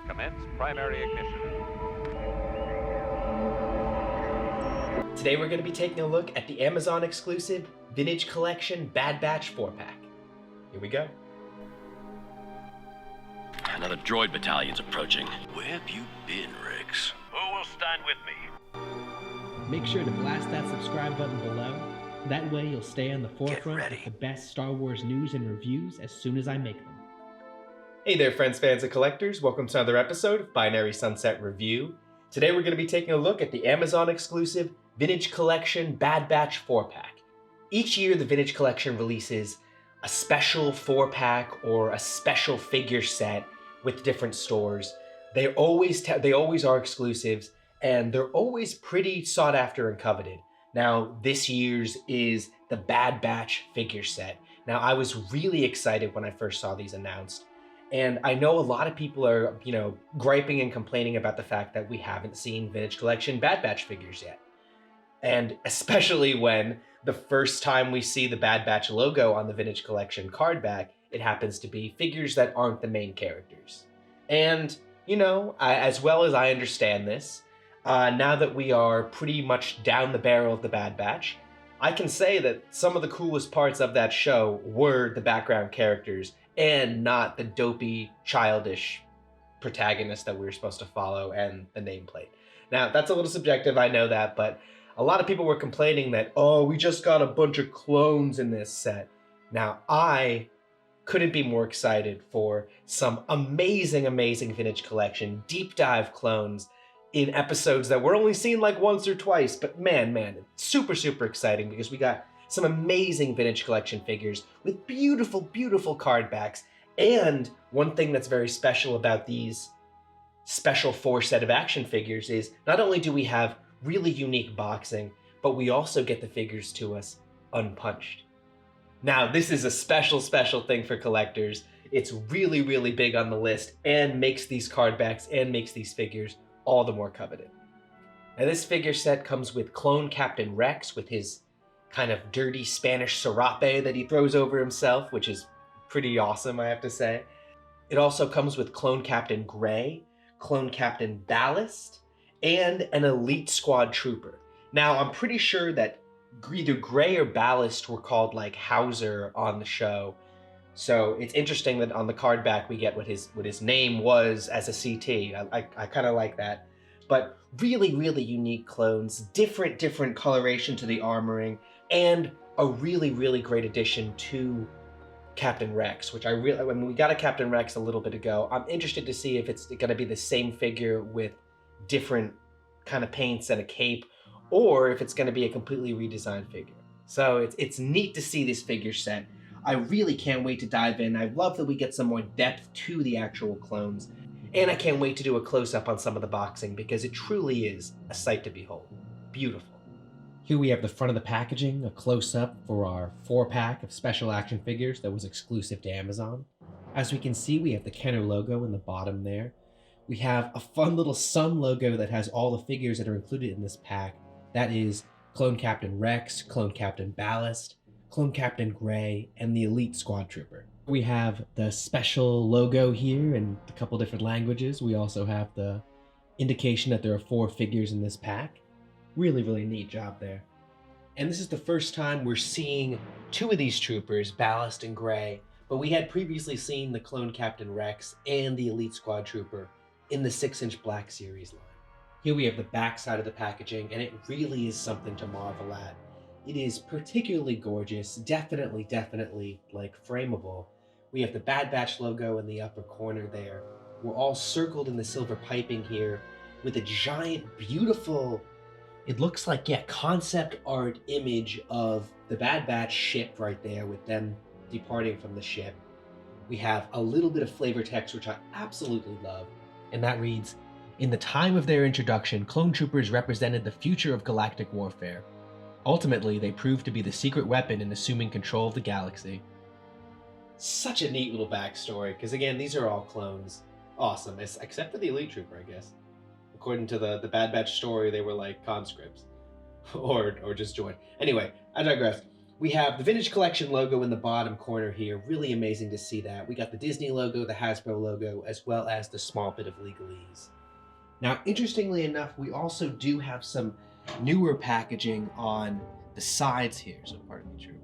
Commence primary ignition. Today we're going to be taking a look at the Amazon exclusive Vintage Collection Bad Batch 4-pack. Here we go. Another droid battalion's approaching. Where have you been, Rex? Who will stand with me? Make sure to blast that subscribe button below. That way you'll stay on the forefront ready. of the best Star Wars news and reviews as soon as I make them. Hey there friends, fans, and collectors. Welcome to another episode of Binary Sunset Review. Today we're going to be taking a look at the Amazon exclusive Vintage Collection Bad Batch 4-pack. Each year the Vintage Collection releases a special 4-pack or a special figure set with different stores. They always are exclusives, and they're always pretty sought after and coveted. Now, this year's is the Bad Batch figure set. Now, I was really excited when I first saw these announced. And I know a lot of people are, griping and complaining about the fact that we haven't seen Vintage Collection Bad Batch figures yet. And especially when the first time we see the Bad Batch logo on the Vintage Collection card back, it happens to be figures that aren't the main characters. And, as well as I understand this, now that we are pretty much down the barrel of the Bad Batch, I can say that some of the coolest parts of that show were the background characters and not the dopey, childish protagonist that we were supposed to follow and the nameplate. Now, that's a little subjective, I know that, but a lot of people were complaining that, oh, we just got a bunch of clones in this set. Now, I couldn't be more excited for some amazing, amazing Vintage Collection deep dive clones in episodes that we're only seen like once or twice, but man, it's super, super exciting because we got some amazing Vintage Collection figures with beautiful, beautiful card backs. And one thing that's very special about these special 4 set of action figures is not only do we have really unique boxing, but we also get the figures to us unpunched. Now, this is a special, special thing for collectors. It's really, really big on the list and makes these card backs and makes these figures all the more coveted. Now, this figure set comes with Clone Captain Rex with his kind of dirty Spanish serape that he throws over himself, which is pretty awesome, I have to say. It also comes with Clone Captain Gray, Clone Captain Ballast, and an Elite Squad Trooper. Now, I'm pretty sure that either Gray or Ballast were called like Hauser on the show. So it's interesting that on the card back we get what his name was as a CT. I kind of like that. But really, really unique clones, different coloration to the armoring, and a really, really great addition to Captain Rex, which when we got a Captain Rex a little bit ago, I'm interested to see if it's going to be the same figure with different kind of paints and a cape, or if it's going to be a completely redesigned figure. So it's neat to see this figure set. I really can't wait to dive in. I love that we get some more depth to the actual clones, and I can't wait to do a close-up on some of the boxing because it truly is a sight to behold. Beautiful. Here we have the front of the packaging, a close-up for our 4-pack of special action figures that was exclusive to Amazon. As we can see, we have the Kenner logo in the bottom there. We have a fun little sun logo that has all the figures that are included in this pack. That is Clone Captain Rex, Clone Captain Ballast, Clone Captain Gray, and the Elite Squad Trooper. We have the special logo here in a couple different languages. We also have the indication that there are 4 figures in this pack. Really, really neat job there. And this is the first time we're seeing 2 of these troopers, Ballast and Gray, but we had previously seen the Clone Captain Rex and the Elite Squad Trooper in the 6-inch Black Series line. Here we have the back side of the packaging, and it really is something to marvel at. It is particularly gorgeous, definitely like frameable. We have the Bad Batch logo in the upper corner there. We're all circled in the silver piping here with a giant, beautiful, it looks like, concept art image of the Bad Batch ship right there with them departing from the ship. We have a little bit of flavor text, which I absolutely love, and that reads, "In the time of their introduction, clone troopers represented the future of galactic warfare. Ultimately, they proved to be the secret weapon in assuming control of the galaxy." Such a neat little backstory, because again, these are all clones. Awesome, except for the Elite Trooper, I guess. According to the Bad Batch story, they were like conscripts. or just joined. Anyway, I digress. We have the Vintage Collection logo in the bottom corner here. Really amazing to see that. We got the Disney logo, the Hasbro logo, as well as the small bit of legalese. Now, interestingly enough, we also do have some newer packaging on the sides here. So pardon me, Drew.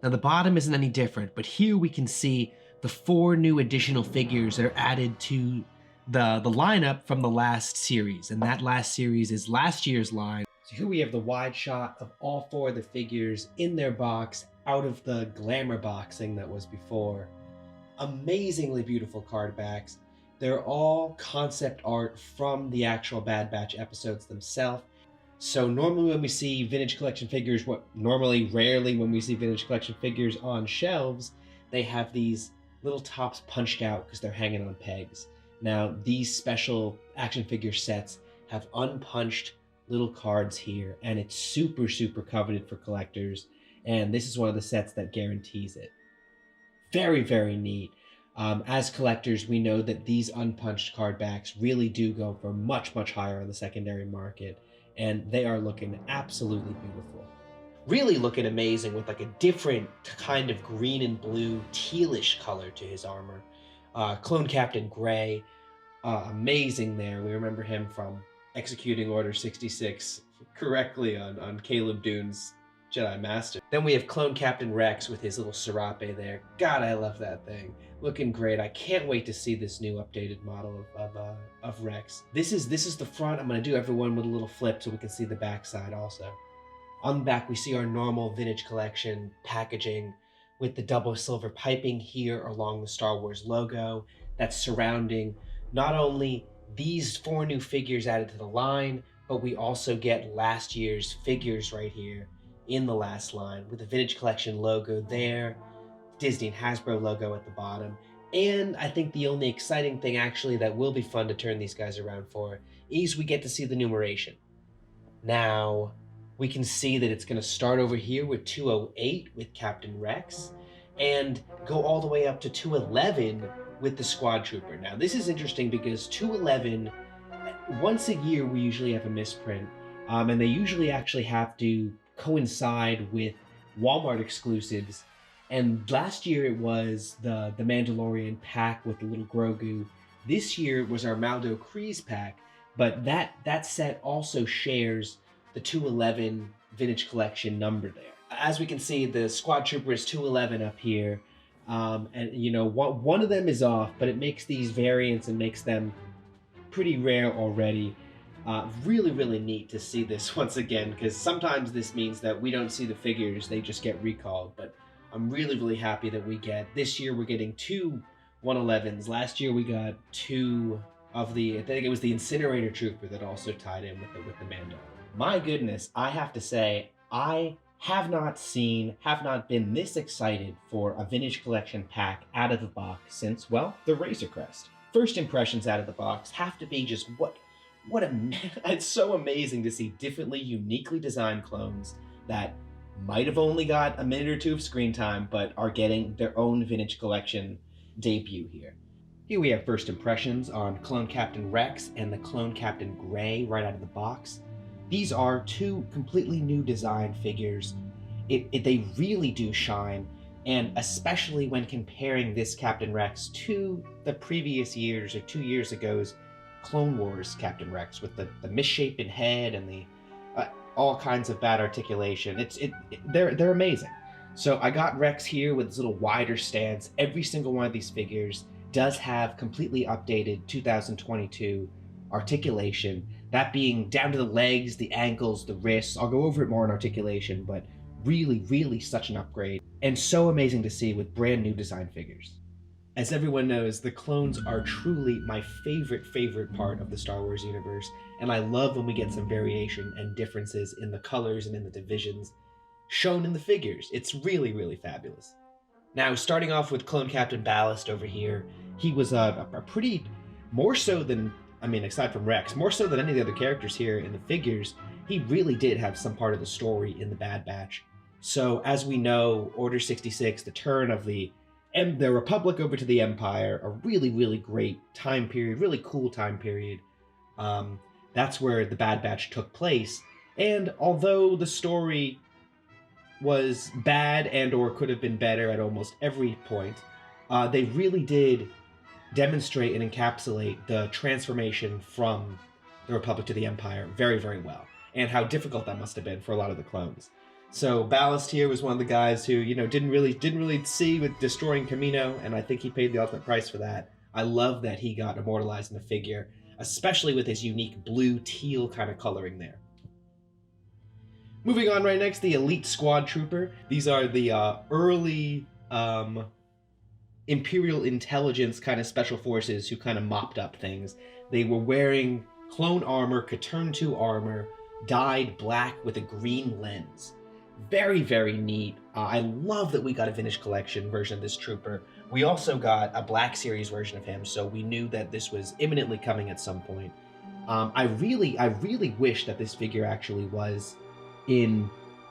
Now, the bottom isn't any different, but here we can see the 4 new additional figures that are added to the lineup from the last series. And that last series is last year's line. So here we have the wide shot of all 4 of the figures in their box, out of the glamour boxing that was before. Amazingly beautiful card backs. They're all concept art from the actual Bad Batch episodes themselves. So normally when we see Vintage Collection figures, rarely when we see Vintage Collection figures on shelves, they have these little tops punched out because they're hanging on pegs. Now, these special action figure sets have unpunched little cards here, and it's super, super coveted for collectors, and this is one of the sets that guarantees it. Very, very neat. As collectors, we know that these unpunched card backs really do go for much, much higher on the secondary market, and they are looking absolutely beautiful. Really looking amazing with like a different kind of green and blue tealish color to his armor. Clone Captain Gray, amazing there. We remember him from executing Order 66 correctly on Caleb Dune's Jedi Master. Then we have Clone Captain Rex with his little serape there. God, I love that thing. Looking great. I can't wait to see this new updated model of Rex. This is the front. I'm going to do everyone with a little flip so we can see the back side also. On the back, we see our normal Vintage Collection packaging with the double silver piping here along the Star Wars logo that's surrounding not only these 4 new figures added to the line, but we also get last year's figures right here in the last line with the Vintage Collection logo there, Disney and Hasbro logo at the bottom. And I think the only exciting thing actually that will be fun to turn these guys around for is we get to see the numeration. Now, we can see that it's going to start over here with 208 with Captain Rex and go all the way up to 211 with the Squad Trooper. Now, this is interesting because 211, once a year we usually have a misprint, and they usually actually have to coincide with Walmart exclusives. And last year it was the Mandalorian pack with the little Grogu. This year it was our Maldo Kreese pack, but that set also shares the 211 Vintage Collection number there. As we can see, the Squad Trooper is 211 up here. And you know, one of them is off, but it makes these variants and makes them pretty rare already. Really, really neat to see this once again, because sometimes this means that we don't see the figures, they just get recalled. But I'm really, really happy that this year we're getting 2 111s. Last year we got 2 of I think it was the Incinerator Trooper that also tied in with the Mando. My goodness, I have to say, I have not been this excited for a Vintage Collection pack out of the box since, well, the Razor Crest. First impressions out of the box have to be just it's so amazing to see differently, uniquely designed clones that might have only got a minute or 2 of screen time, but are getting their own Vintage Collection debut here. Here we have first impressions on Clone Captain Rex and the Clone Captain Gray right out of the box. These are 2 completely new design figures. They really do shine, and especially when comparing this Captain Rex to the previous years or 2 years ago's Clone Wars Captain Rex with the misshapen head and the all kinds of bad articulation. They're amazing. So I got Rex here with his little wider stance. Every single one of these figures does have completely updated 2022 articulation, that being down to the legs, the ankles, the wrists. I'll go over it more in articulation, but really, really such an upgrade, and so amazing to see with brand new design figures. As everyone knows, the clones are truly my favorite part of the Star Wars universe, and I love when we get some variation and differences in the colors and in the divisions shown in the figures. It's really, really fabulous. Now, starting off with Clone Captain Ballast over here, he was a pretty, more so than, aside from Rex, more so than any of the other characters here in the figures, he really did have some part of the story in the Bad Batch. So, as we know, Order 66, the turn of the Republic over to the Empire, a really, really great time period, really cool time period. That's where the Bad Batch took place. And although the story was bad and or could have been better at almost every point, they really did demonstrate and encapsulate the transformation from the Republic to the Empire very, very well, and how difficult that must have been for a lot of the clones. So Ballast here was one of the guys who, didn't really see with destroying Camino, and I think he paid the ultimate price for that. I love that he got immortalized in the figure, especially with his unique blue-teal kind of coloring there. Moving on right next, the Elite Squad Trooper. These are the early Imperial Intelligence kind of special forces who kind of mopped up things. They were wearing clone armor, Katern 2 armor, dyed black with a green lens. Very, very neat. I love that we got a vintage collection version of this trooper. We also got a Black Series version of him, so we knew that this was imminently coming at some point. I really wish that this figure actually was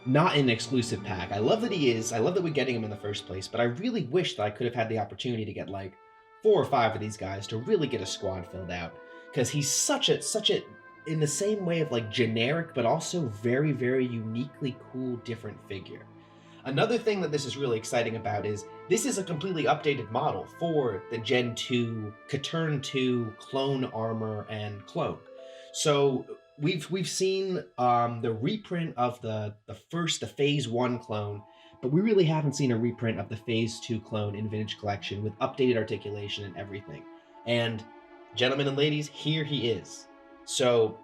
not in an exclusive pack. I love that he is. I love that we're getting him in the first place, but I really wish that I could have had the opportunity to get like 4 or 5 of these guys to really get a squad filled out, because he's such a in the same way of like generic, but also very, very uniquely cool, different figure. Another thing that this is really exciting about is this is a completely updated model for the Gen 2 Katern 2 clone armor and clone. So we've seen the reprint of the Phase 1 clone, but we really haven't seen a reprint of the Phase 2 clone in Vintage Collection with updated articulation and everything. And gentlemen and ladies, here he is. So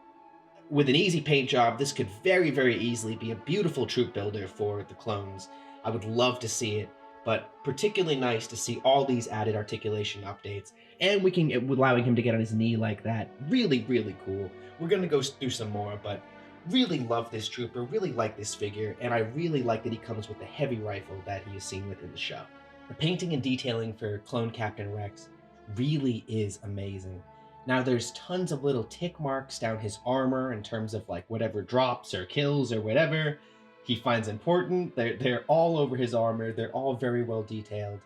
with an easy paint job, this could very, very easily be a beautiful troop builder for the clones. I would love to see it, but particularly nice to see all these added articulation updates, and allowing him to get on his knee like that. Really, really cool. We're going to go through some more, but really love this trooper, really like this figure, and I really like that he comes with the heavy rifle that he is seen with in the show. The painting and detailing for Clone Captain Rex really is amazing. Now there's tons of little tick marks down his armor in terms of like whatever drops or kills or whatever he finds important. They're all over his armor. They're all very well detailed.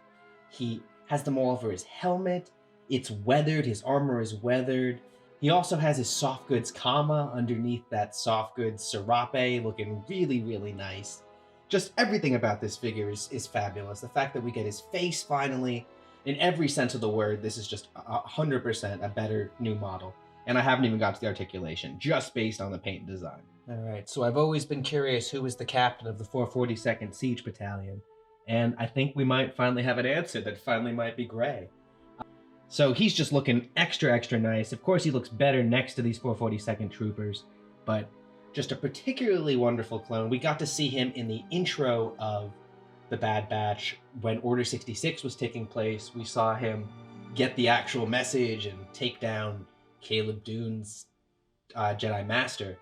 He has them all over his helmet. It's weathered. His armor is weathered. He also has his soft goods comma underneath that soft goods serape, looking really, really nice. Just everything about this figure is fabulous. The fact that we get his face finally, in every sense of the word, this is just 100% a better new model. And I haven't even got to the articulation, just based on the paint and design. All right, so I've always been curious who was the captain of the 442nd Siege Battalion. And I think we might finally have an answer that finally might be Gray. So he's just looking extra, extra nice. Of course, he looks better next to these 442nd troopers, but just a particularly wonderful clone. We got to see him in the intro of the Bad Batch when Order 66 was taking place. We saw him get the actual message and take down Caleb Dune's Jedi Master.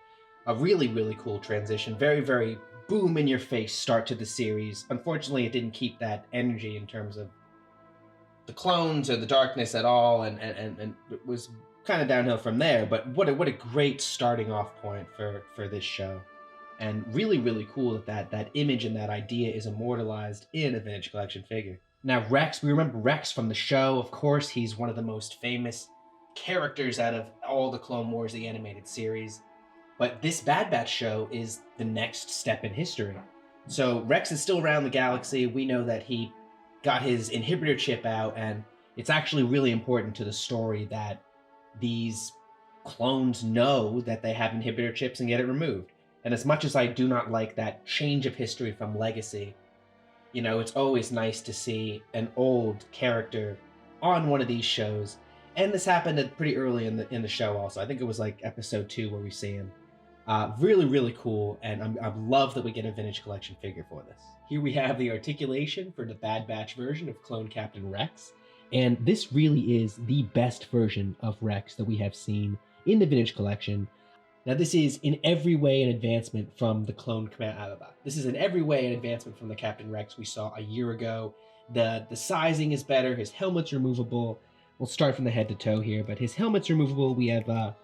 A really, really cool transition. Very, very boom-in-your-face start to the series. Unfortunately, it didn't keep that energy in terms of the clones or the darkness at all, and it was kind of downhill from there. But what a great starting off point for this show. And really, really cool that image and that idea is immortalized in a Vintage Collection figure. Now, Rex, we remember Rex from the show. Of course, he's one of the most famous characters out of all the Clone Wars, the animated series. But this Bad Batch show is the next step in history. So Rex is still around the galaxy. We know that he got his inhibitor chip out, and it's actually really important to the story that these clones know that they have inhibitor chips and get it removed. And as much as I do not like that change of history from Legacy, it's always nice to see an old character on one of these shows. And this happened pretty early in the show also. I think it was like episode 2 where we see him. Really, really cool, and I love that we get a Vintage Collection figure for this. Here we have the articulation for the Bad Batch version of Clone Captain Rex, and this really is the best version of Rex that we have seen in the Vintage Collection. Now, this is in every way an advancement from the clone command. This is in every way an advancement from the Captain Rex we saw a year ago. The sizing is better. His helmet's removable. We'll start from the head to toe here, but his helmet's removable. We have a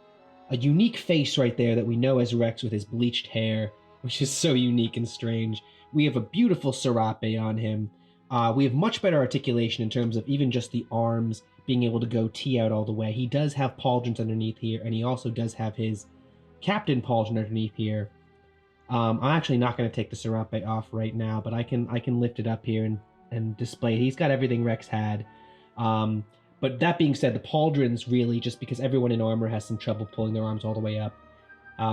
unique face right there that we know as Rex with his bleached hair, which is so unique and strange. We have a beautiful serape on him. We have much better articulation in terms of even just the arms being able to go T out all the way. He does have pauldrons underneath here, and he also does have his Captain pauldron underneath here. I'm actually not going to take the Serape off right now, but I can lift it up here and display it. He's got everything Rex had. But that being said, the pauldrons really, just because everyone in armor has some trouble pulling their arms all the way up.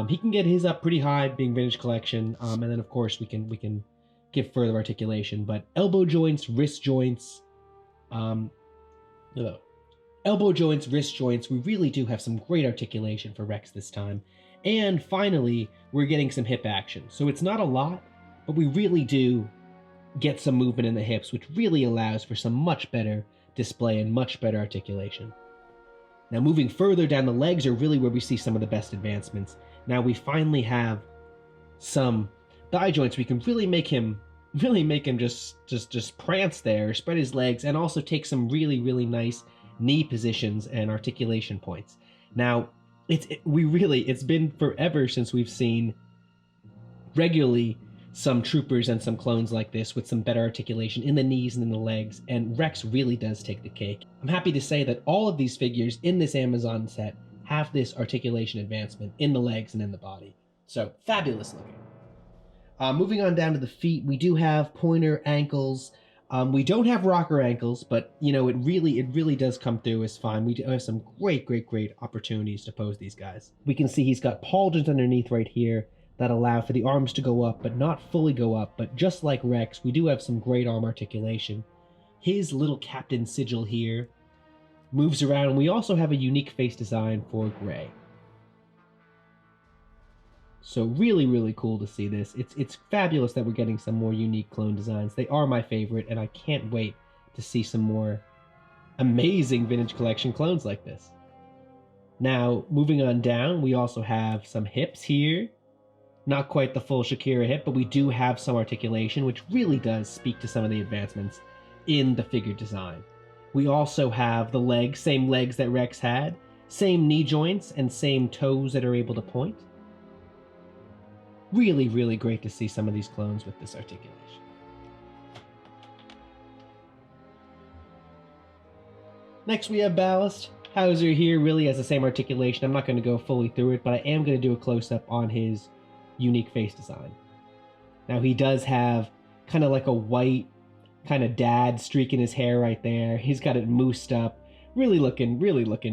He can get his up pretty high, being vintage collection, and then of course we can give further articulation. But elbow joints, wrist joints, elbow joints, wrist joints, we really do have some great articulation for Rex this time. And finally, we're getting some hip action. So it's not a lot, but we really do get some movement in the hips, which really allows for some much better display and much better articulation. Now moving further down, the legs are really where we see some of the best advancements. Now we finally have some thigh joints. We can really make him just prance there, spread his legs, and also take some really nice knee positions and articulation points. Now it's been forever since we've seen regularly some troopers and some clones like this with some better articulation in the knees and in the legs, and Rex really does take the cake. I'm happy to say that all of these figures in this Amazon set have this articulation advancement in the legs and in the body. So, fabulous looking. Moving on down to the feet, we do have pointer ankles. We don't have rocker ankles, but you know, it really does come through as fine. We do have some great opportunities to pose these guys. We can see he's got pauldrons underneath right here that allow for the arms to go up, but not fully go up. But just like Rex, we do have some great arm articulation. His little captain sigil here moves around, and we also have a unique face design for Gray. So really cool to see this. It's fabulous that we're getting some more unique clone designs. They are my favorite, and I can't wait to see some more amazing vintage collection clones like this. Now, moving on down, we also have some hips here. Not quite the full Shakira hip, but we do have some articulation, which really does speak to some of the advancements in the figure design. We also have the legs, same legs that Rex had, same knee joints, and same toes that are able to point. Really great to see some of these clones with this articulation. Next we have Ballast. Hauser here really has the same articulation. I'm not going to go fully through it, but I am going to do a close-up on his unique face design. Now he does have kind of like a white kind of dad streak in his hair right there. He's got it moosed up, really looking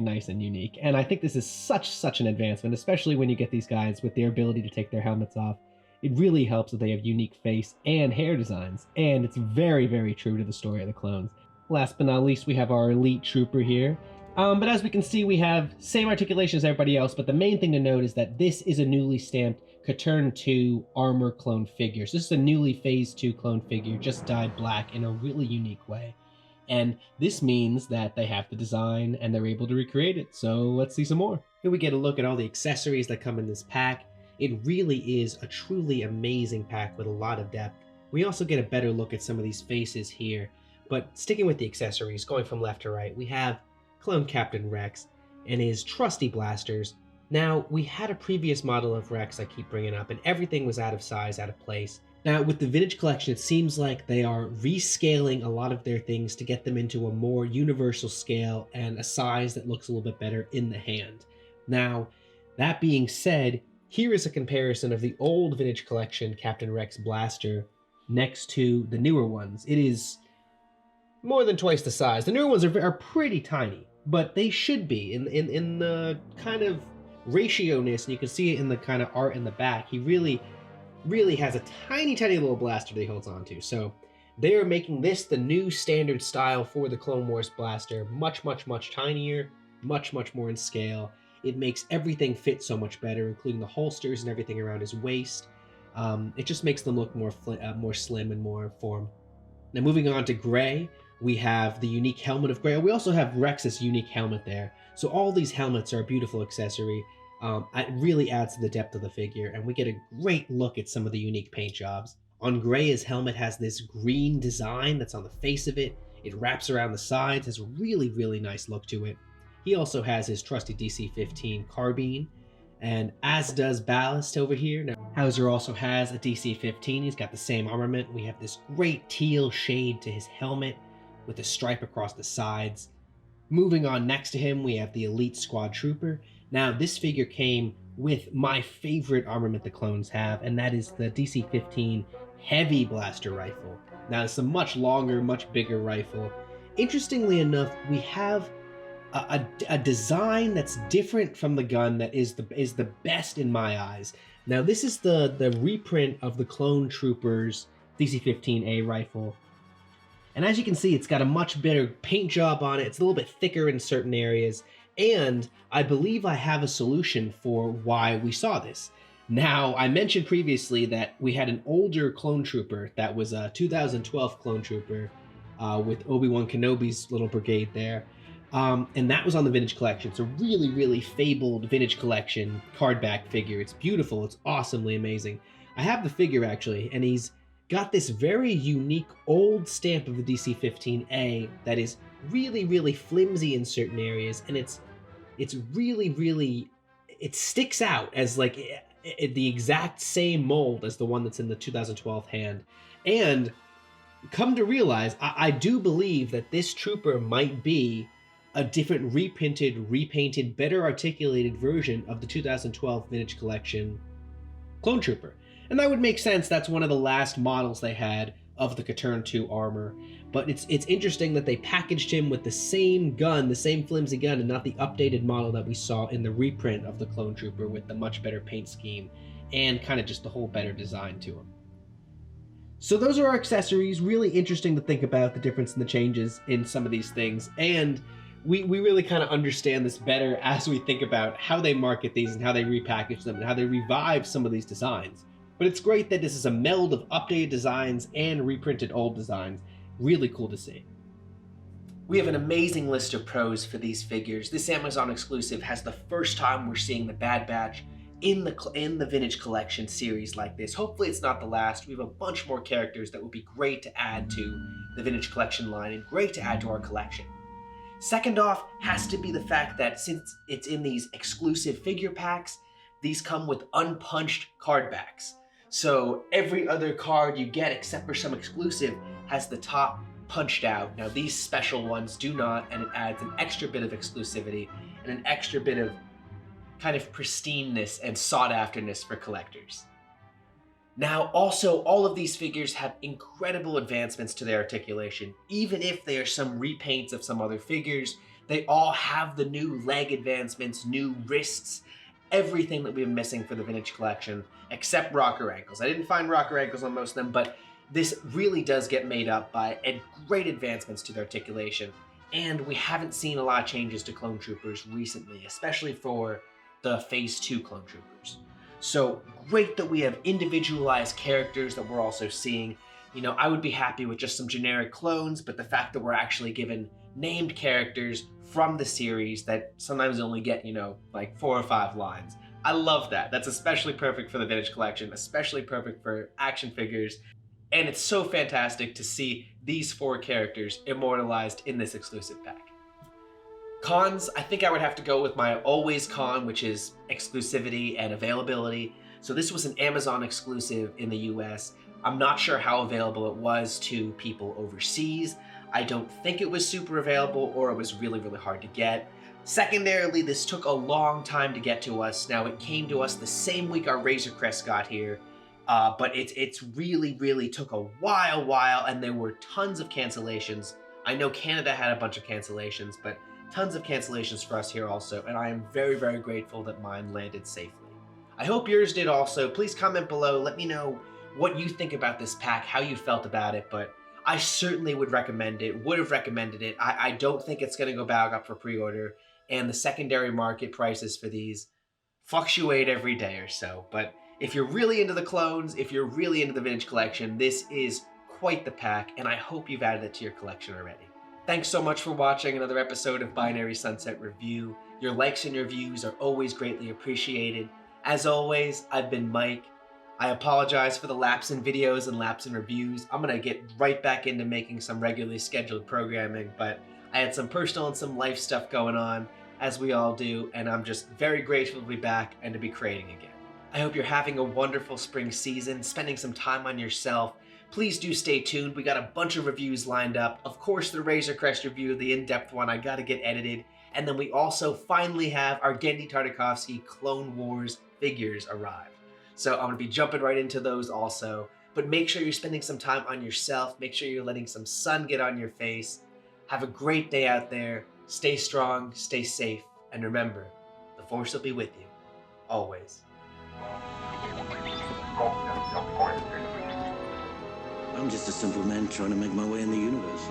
nice and unique. And I think this is such an advancement, especially when you get these guys with their ability to take their helmets off. It really helps that they have unique face and hair designs, and it's very true to the story of the clones. Last but not least, we have our elite trooper here. But as we can see, we have same articulation as everybody else, but the main thing to note is that this is a newly stamped Return to armor clone figures. This is a newly phase 2 clone figure, just dyed black in a really unique way. And this means that they have the design and they're able to recreate it. So let's see some more. Here we get a look at all the accessories that come in this pack. It really is a truly amazing pack with a lot of depth. We also get a better look at some of these faces here. But sticking with the accessories, going from left to right, we have Clone Captain Rex and his trusty blasters. Now, we had a previous model of Rex I keep bringing up, and everything was out of size, out of place. Now, with the vintage collection, it seems like they are rescaling a lot of their things to get them into a more universal scale and a size that looks a little bit better in the hand. Now, that being said, here is a comparison of the old vintage collection Captain Rex blaster next to the newer ones. It is more than twice the size. The newer ones are pretty tiny, but they should be in the kind of ratio-ness, and you can see it in the kind of art in the back. He really has a tiny little blaster that he holds on to. So they are making this the new standard style for the Clone Wars blaster. Much tinier, much more in scale. It makes everything fit so much better, including the holsters and everything around his waist. It just makes them look more slim and more form. Now moving on to Gray, we have the unique helmet of Gray. We also have Rex's unique helmet there. So all these helmets are a beautiful accessory. It really adds to the depth of the figure, and we get a great look at some of the unique paint jobs. On Gray, his helmet has this green design that's on the face of it. It wraps around the sides, has a really nice look to it. He also has his trusty DC-15 carbine, and as does Ballast over here. Now, Hauser also has a DC-15. He's got the same armament. We have this great teal shade to his helmet with a stripe across the sides. Moving on next to him, we have the Elite Squad Trooper. Now, this figure came with my favorite armament the clones have, and that is the DC-15 Heavy Blaster Rifle. Now, it's a much longer, much bigger rifle. Interestingly enough, we have a design that's different from the gun that is the best in my eyes. Now, this is the reprint of the Clone Troopers DC-15A rifle. And as you can see, it's got a much better paint job on it. It's a little bit thicker in certain areas. And I believe I have a solution for why we saw this. Now, I mentioned previously that we had an older clone trooper that was a 2012 clone trooper with Obi-Wan Kenobi's little brigade there. And that was on the Vintage Collection. It's a really, really fabled Vintage Collection card back figure. It's beautiful. It's awesomely amazing. I have the figure, actually, and he's got this very unique old stamp of the DC-15A that is really, really flimsy in certain areas, and it's really, really, it sticks out as like the exact same mold as the one that's in the 2012 hand. And come to realize, I do believe that this trooper might be a different reprinted, repainted, better articulated version of the 2012 Vintage Collection Clone Trooper. And that would make sense. That's one of the last models they had of the Katurn 2 armor. But it's interesting that they packaged him with the same gun, the same flimsy gun, and not the updated model that we saw in the reprint of the Clone Trooper with the much better paint scheme and kind of just the whole better design to him. So those are our accessories. Really interesting to think about the difference in the changes in some of these things. And we really kind of understand this better as we think about how they market these and how they repackage them and how they revive some of these designs. But it's great that this is a meld of updated designs and reprinted old designs. Really cool to see. We have an amazing list of pros for these figures. This Amazon exclusive has the first time we're seeing the Bad Batch in the Vintage Collection series like this. Hopefully it's not the last. We have a bunch more characters that would be great to add to the Vintage Collection line and great to add to our collection. Second off has to be the fact that since it's in these exclusive figure packs, these come with unpunched card backs. So every other card you get, except for some exclusive, has the top punched out. Now these special ones do not, and it adds an extra bit of exclusivity and an extra bit of kind of pristineness and sought-afterness for collectors. Now also, all of these figures have incredible advancements to their articulation. Even if they are some repaints of some other figures, they all have the new leg advancements, new wrists, everything that we've been missing for the Vintage Collection, except rocker ankles. I didn't find rocker ankles on most of them, but this really does get made up by great advancements to the articulation. And we haven't seen a lot of changes to Clone Troopers recently, especially for the Phase 2 Clone Troopers. So great that we have individualized characters that we're also seeing. You know, I would be happy with just some generic clones, but the fact that we're actually given named characters from the series that sometimes only get, you know, like 4 or 5 lines. I love that. That's especially perfect for the Vintage Collection, especially perfect for action figures. And it's so fantastic to see these 4 characters immortalized in this exclusive pack. Cons, I think I would have to go with my always con, which is exclusivity and availability. So this was an Amazon exclusive in the US. I'm not sure how available it was to people overseas. I don't think it was super available, or it was really, really hard to get. Secondarily, this took a long time to get to us. Now, it came to us the same week our Razor Crest got here, but it's really, really took a while, and there were tons of cancellations. I know Canada had a bunch of cancellations, but tons of cancellations for us here also, and I am very, very grateful that mine landed safely. I hope yours did also. Please comment below. Let me know what you think about this pack, how you felt about it, but I certainly would recommend it, would have recommended it. I don't think it's going to go back up for pre-order, and the secondary market prices for these fluctuate every day or so. But if you're really into the clones, if you're really into the Vintage Collection, this is quite the pack, and I hope you've added it to your collection already. Thanks so much for watching another episode of Binary Sunset Review. Your likes and your views are always greatly appreciated. As always, I've been Mike. I apologize for the lapse in videos and lapse in reviews. I'm going to get right back into making some regularly scheduled programming, but I had some personal and some life stuff going on, as we all do, and I'm just very grateful to be back and to be creating again. I hope you're having a wonderful spring season, spending some time on yourself. Please do stay tuned. We got a bunch of reviews lined up. Of course, the Razor Crest review, the in-depth one, I got to get edited And then we also finally have our Gendy Tartakovsky Clone Wars figures arrive. So I'm going to be jumping right into those also. But make sure you're spending some time on yourself. Make sure you're letting some sun get on your face. Have a great day out there. Stay strong, stay safe, and remember, the Force will be with you, always. I'm just a simple man trying to make my way in the universe.